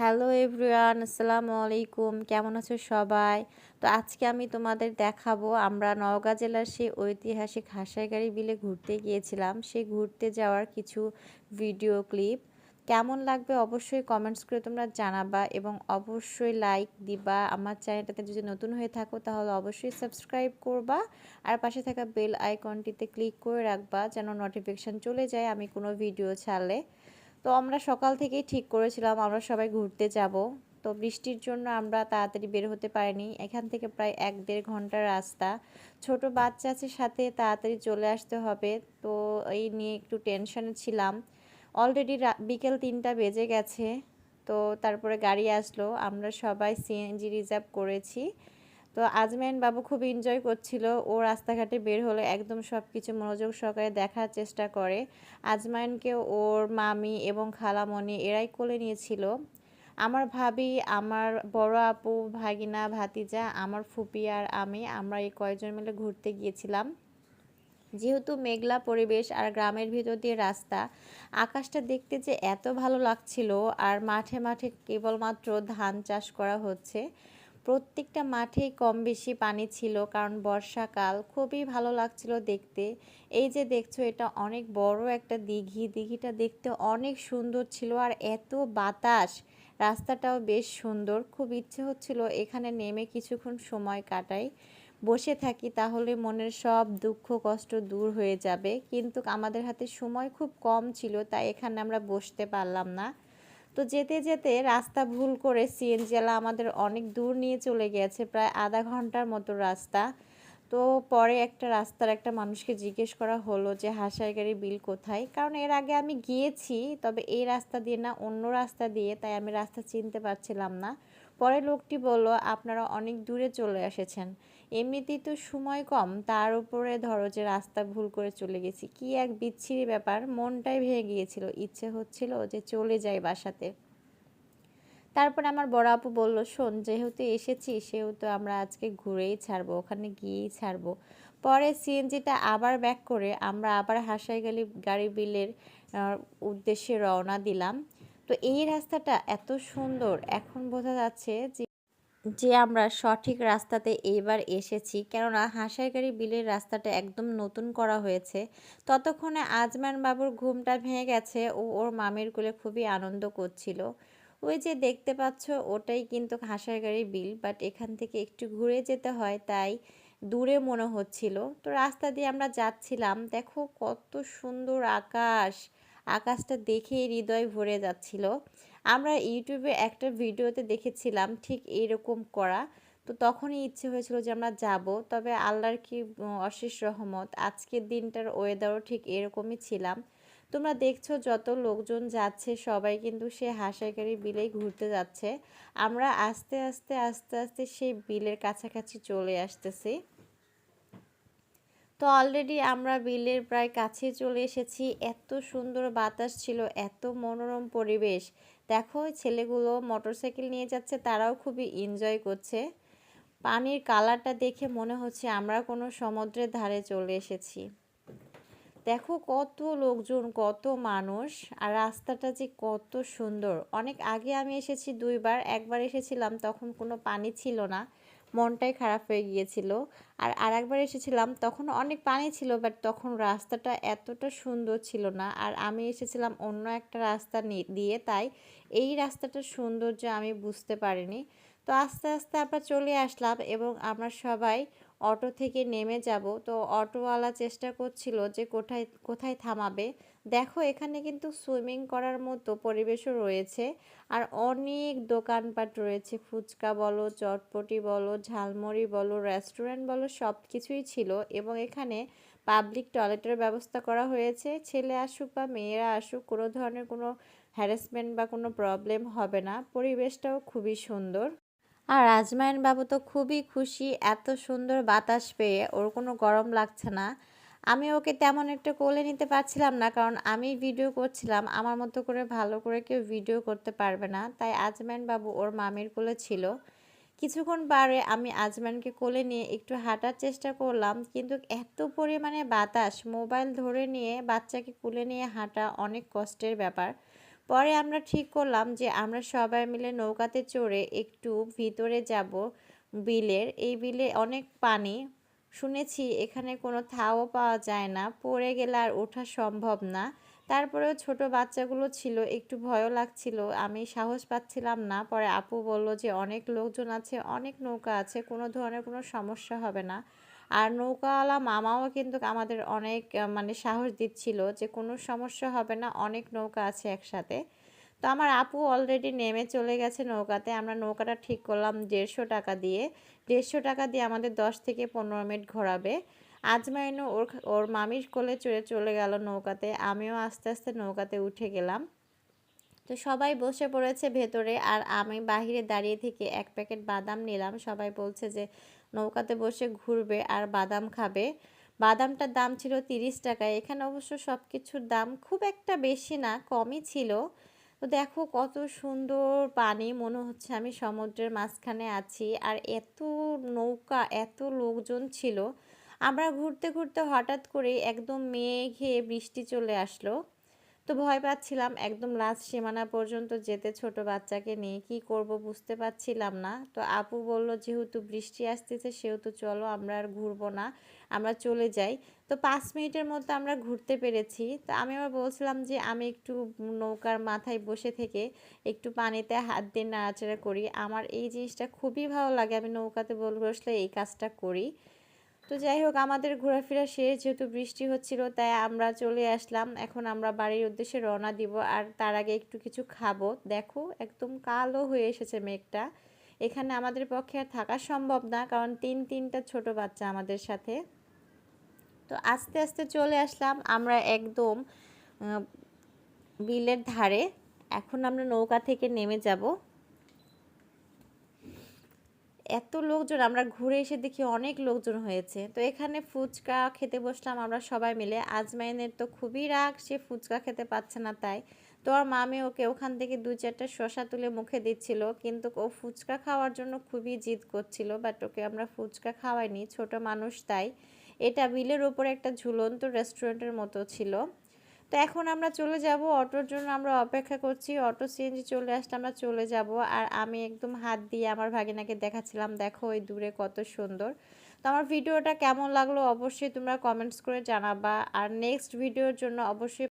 Hello everyone, আসসালামু আলাইকুম। কেমন আছো সবাই? তো আজকে আমি তোমাদের দেখাবো আমরা নওগাঁ জেলার সেই ঐতিহাসিক হাসাইগাড়ি বিলে ঘুরতে গিয়েছিলাম। সেই ঘুরতে যাওয়ার কিছু ভিডিও ক্লিপ। কেমন লাগবে অবশ্যই কমেন্টস করে তোমরা জানাবা এবং অবশ্যই লাইক দিবা। আমার চ্যানেলটাতে যদি নতুন হয়ে থাকো তাহলে অবশ্যই সাবস্ক্রাইব করবা আর পাশে থাকা বেল আইকনটিতে ক্লিক করে রাখবা যেন নোটিফিকেশন চলে যায় আমি কোনো ভিডিও ছাড়লে। তো আমরা সকাল থেকেই ঠিক করেছিলাম আমরা সবাই ঘুরতে যাব। তো বৃষ্টির জন্য আমরা তাড়াতাড়ি বের হতে পারিনি। এখান থেকে প্রায় ১-১.৫ ঘন্টার রাস্তা। ছোট বাচ্চা আছে সাথে, তাড়াতাড়ি চলে আসতে হবে। তো এই নিয়ে একটু টেনশনে ছিলাম। অলরেডি বিকেল ৩টা বেজে গেছে। তো তারপরে গাড়ি আসলো, আমরা সবাই সিএনজি রিজার্ভ করেছি। তো আজমাইন বাবু খুব এনজয় করছিল। ও রাস্তাঘাটে বের হলে একদম সব কিছু মনোযোগ সহকারে দেখার চেষ্টা করে। আজমাইনকে ওর মামি এবং খালামণি এরাই কোলে নিয়েছিল। আমার ভাবি, আমার বড় আপু, ভাগিনা, ভাতিজা, আমার ফুপি আর আমরা এই কয়েকজন মিলে ঘুরতে গিয়েছিলাম। যেহেতু মেঘলা পরিবেশ আর গ্রামের ভিতর দিয়ে রাস্তা, আকাশটা দেখতে যে এত ভালো লাগছিল। আর মাঠে মাঠে কেবলমাত্র ধান চাষ করা হচ্ছে। প্রত্যেকটা মাঠেই কম বেশি পানি ছিল কারণ বর্ষাকাল। খুবই ভালো লাগছিল দেখতে। এই যে দেখছো, এটা অনেক বড় একটা দিঘি। দিঘিটা দেখতে অনেক সুন্দর ছিল আর এত বাতাস। রাস্তাটাও বেশ সুন্দর। খুব ইচ্ছে হচ্ছিল এখানে নেমে কিছুক্ষণ সময় কাটাই, বসে থাকি, তাহলে মনের সব দুঃখ কষ্ট দূর হয়ে যাবে। কিন্তু আমাদের হাতে সময় খুব কম ছিল, তাই এখানে আমরা বসতে পারলাম না। তো যেতে যেতে রাস্তা ভুল করে সিএনজিওয়ালা আমাদের অনেক দূর নিয়ে চলে গেছে, প্রায় আধা ঘন্টার মতো রাস্তা। তো পরে একটা রাস্তার একটা মানুষকে জিজ্ঞেস করা হলো যে হাসাইগাড়ি বিল কোথায়, কারণ এর আগে আমি গিয়েছি, তবে এই রাস্তা দিয়ে না, অন্য রাস্তা দিয়ে, তাই আমি রাস্তা চিনতে পারছিলাম না। পরে লোকটি বলল আপনারা অনেক দূরে চলে এসেছেন, এমনিতেই তো সময় কম, তার উপরে ধরো যে রাস্তা ভুল করে চলে গেছি। কি এক বিচ্ছিরি ব্যাপার, মনটাই ভেঙে গিয়েছিল, ইচ্ছে হচ্ছিল যে চলে যাই বাসাতে। তারপরে আমার বড় আপু বলল শোন, যেহেতু এসেছি সেহেতু আমরা আজকে ঘুরেই ছাড়বো, ওখানে গিয়েই ছাড়বো। পরে সিএনজিটা আবার ব্যাক করে আমরা আবার হাসাইগালি গাড়ি বিলের উদ্দেশ্যে রওনা দিলাম। তো এই রাস্তাটা এত সুন্দর, এখন বোঝা যাচ্ছে যে আমরা সঠিক রাস্তাতে এইবার এসেছি, কেননা হাসাইগাড়ি বিলের রাস্তাটা একদম নতুন করা হয়েছে। ততক্ষণে আজমান বাবুর ঘুমটা ভেঙে গেছে, ও ওর মামির কোলে খুবই আনন্দ করছিল। ওই যে দেখতে পাচ্ছ, ওটাই কিন্তু হাসাইগাড়ি বিল, বাট এখান থেকে একটু ঘুরে যেতে হয়, তাই দূরে মনে হচ্ছিল। তো রাস্তা দিয়ে আমরা যাচ্ছিলাম, দেখো কত সুন্দর আকাশ। আকাশটা দেখেই হৃদয় ভরে যাচ্ছিল। আমরা ইউটিউবে একটা ভিডিওতে দেখেছিলাম ঠিক এইরকম করা। তো তখনই ইচ্ছে হয়েছিল যে আমরা যাব। তবে আল্লাহর কি অশেষ রহমত, আজকের দিনটার ওয়েদারও ঠিক এরকমই ছিলাম। তোমরা দেখছো যত লোকজন যাচ্ছে সবাই কিন্তু সে হাসাইগাড়ি বিলেই ঘুরতে যাচ্ছে। আমরা আস্তে আস্তে আস্তে আস্তে সেই বিলের কাছাকাছি চলে আসতেছি। তো অলরেডি আমরা বিলের প্রায় কাছে চলে এসেছি। এত সুন্দর বাতাস ছিল, এত মনোরম পরিবেশ। দেখো ছেলেগুলো মোটরসাইকেল নিয়ে যাচ্ছে, তারাও খুবই এনজয় করছে। পানির কালারটা দেখে মনে হচ্ছে আমরা কোনো সমুদ্রের ধারে চলে এসেছি। দেখো কত লোকজন, কত মানুষ, আর রাস্তাটা যে কত সুন্দর। অনেক আগে আমি এসেছি ২ বার, একবার এসেছিলাম তখন কোনো পানি ছিল না, মনটাই খারাপ হয়ে গিয়েছিল। আর আরেকবার এসেছিলাম তখন অনেক পানি ছিল, বাট তখন রাস্তাটা এতটা সুন্দর ছিল না। আর আমি এসেছিলাম অন্য একটা রাস্তা দিয়ে, তাই এই রাস্তাটার সৌন্দর্য আমি বুঝতে পারিনি। তো আস্তে আস্তে আমরা চলে আসলাম এবং আমরা সবাই অটো থেকে নেমে যাব। তো অটোওয়ালা চেষ্টা করছিল যে কোথায় কোথায় থামাবে। দেখো এখানে কিন্তু সুইমিং করার মতো পরিবেশও রয়েছে আর অনেক দোকানপাট রয়েছে। ফুচকা বলো, চটপটি বলো, ঝালমুড়ি বলো, রেস্টুরেন্ট বলো, সব কিছুই ছিল। এবং এখানে পাবলিক টয়লেটের ব্যবস্থা করা হয়েছে। ছেলে আসুক বা মেয়েরা আসুক, কোনো ধরনের কোনো হ্যারাসমেন্ট বা কোনো প্রবলেম হবে না। পরিবেশটাও খুবই সুন্দর। আর আজমাইন বাবু তো খুবই খুশি, এত সুন্দর বাতাস পেয়ে ওর কোনো গরম লাগছে না। আমি ওকে তেমন একটা কোলে নিতে পারছিলাম না, কারণ আমি ভিডিও করছিলাম, আমার মতো করে ভালো করে কেউ ভিডিও করতে পারবে না, তাই আজমাইন বাবু ওর মামির কোলে ছিল। কিছুক্ষণ পরে আমি আজমানকে কোলে নিয়ে একটু হাঁটার চেষ্টা করলাম, কিন্তু এত পরিমাণে বাতাস, মোবাইল ধরে নিয়ে বাচ্চাকে কোলে নিয়ে হাঁটা অনেক কষ্টের ব্যাপার। পরে আমরা ঠিক করলাম যে আমরা সবাই মিলে নৌকাতে চড়ে একটু ভিতরে যাব বিলের। এই বিলে অনেক পানি, শুনেছি এখানে কোনো থাও পাওয়া যায় না, পড়ে গেলে আর ওঠা সম্ভব না। তারপরেও ছোট বাচ্চাগুলো ছিল, একটু ভয়ও লাগছিল, আমি সাহস পাচ্ছিলাম না। পরে আপু বলল যে অনেক লোকজন আছে, অনেক নৌকা আছে, কোনো ধরনের কোনো সমস্যা হবে না। আর নৌকাওয়ালা মামাও কিন্তু আমাদের অনেক মানে সাহস দিচ্ছিল যে কোনো সমস্যা হবে না, অনেক নৌকা আছে একসাথে। তো আমার আপু অলরেডি নেমে চলে গেছে নৌকাতে। আমরা নৌকাটা ঠিক করলাম 150 টাকা দিয়ে। 150 টাকা দিয়ে আমাদের 10 থেকে 15 মিনিট ঘোরাবে। আজমাইনও ওর ওর মামির কোলে চড়ে চলে গেল নৌকাতে, আমিও আস্তে আস্তে নৌকাতে উঠে গেলাম। তো সবাই বসে পড়েছে ভেতরে আর আমি বাহিরে দাঁড়িয়ে থেকে এক প্যাকেট বাদাম নিলাম। সবাই বলছে যে নৌকাতে বসে ঘুরবে আর বাদাম খাবে। বাদামটার দাম ছিল 30 টাকা। এখানে অবশ্য সব কিছুর দাম খুব একটা বেশি না, কমই ছিল। তো দেখো কত সুন্দর পানি, মনে হচ্ছে আমি সমুদ্রের মাঝখানে আছি। আর এত নৌকা, এত লোকজন ছিল। আমরা ঘুরতে ঘুরতে হঠাৎ করে একদম মেঘে বৃষ্টি চলে আসলো। তো ভয় পাচ্ছিলাম একদম লাস্ট সীমানা পর্যন্ত যেতে, ছোট বাচ্চাকে নিয়ে কি করব বুঝতে পারছিলাম না। তো আপু বলল যেহেতু বৃষ্টি আসতেছে সেহেতু চলো আমরা আর ঘুরবো না, আমরা চলে যাই। তো 5 মিনিটের মধ্যে আমরা ঘুরতে পেরেছি। তো আমি আবার বলছিলাম যে আমি একটু নৌকার মাথায় বসে থেকে একটু পানিতে হাত দিয়ে নাড়াচাড়া করি, আমার এই জিনিসটা খুবই ভালো লাগে, আমি নৌকাতে বসলে এই কাজটা করি। তো যাই হোক, আমাদের ঘোরাফেরা শেষ, যেহেতু বৃষ্টি হচ্ছিল তাই আমরা চলে আসলাম। এখন আমরা বাড়ির উদ্দেশ্যে রওনা দিব, আর তার আগে একটু কিছু খাবো। দেখো একদম কালো হয়ে এসেছে মেঘটা, এখানে আমাদের পক্ষে আর থাকা সম্ভব না, কারণ তিনটা ছোট বাচ্চা আমাদের সাথে। তো আস্তে আস্তে চলে আসলাম আমরা একদম আহ, বিলের ধারে। এখন আমরা নৌকা থেকে নেমে যাব। এত লোকজন, আমরা ঘুরে এসে দেখি অনেক লোকজন হয়েছে। তো এখানে ফুচকা খেতে বসলাম আমরা সবাই মিলে। আজমাইনের তো খুবই রাগ, সে ফুচকা খেতে পাচ্ছে না তাই। তো আর মামি ওকে ওখান থেকে 2-4টা শসা তুলে মুখে দিচ্ছিল, কিন্তু ও ফুচকা খাওয়ার জন্য খুবই জিদ করছিল, বাট ওকে আমরা ফুচকা খাওয়াইনি, ছোট মানুষ তাই। এটা বিলের ওপরে একটা ঝুলন্ত রেস্টুরেন্টের মতো ছিল। তো এখন আমরা চলে যাব, অটোর জন্য আমরা অপেক্ষা করছি। অটো সিএনজি চলে আসলে আমরা চলে যাব। আর আমি একদম হাত দিয়ে আমার ভাগিনাকে দেখাচ্ছিলাম, দেখো ওই দূরে কত সুন্দর। তো আমার ভিডিওটা কেমন লাগলো অবশ্যই তোমরা কমেন্টস করে জানাবা। আর নেক্সট ভিডিওর জন্য অবশ্যই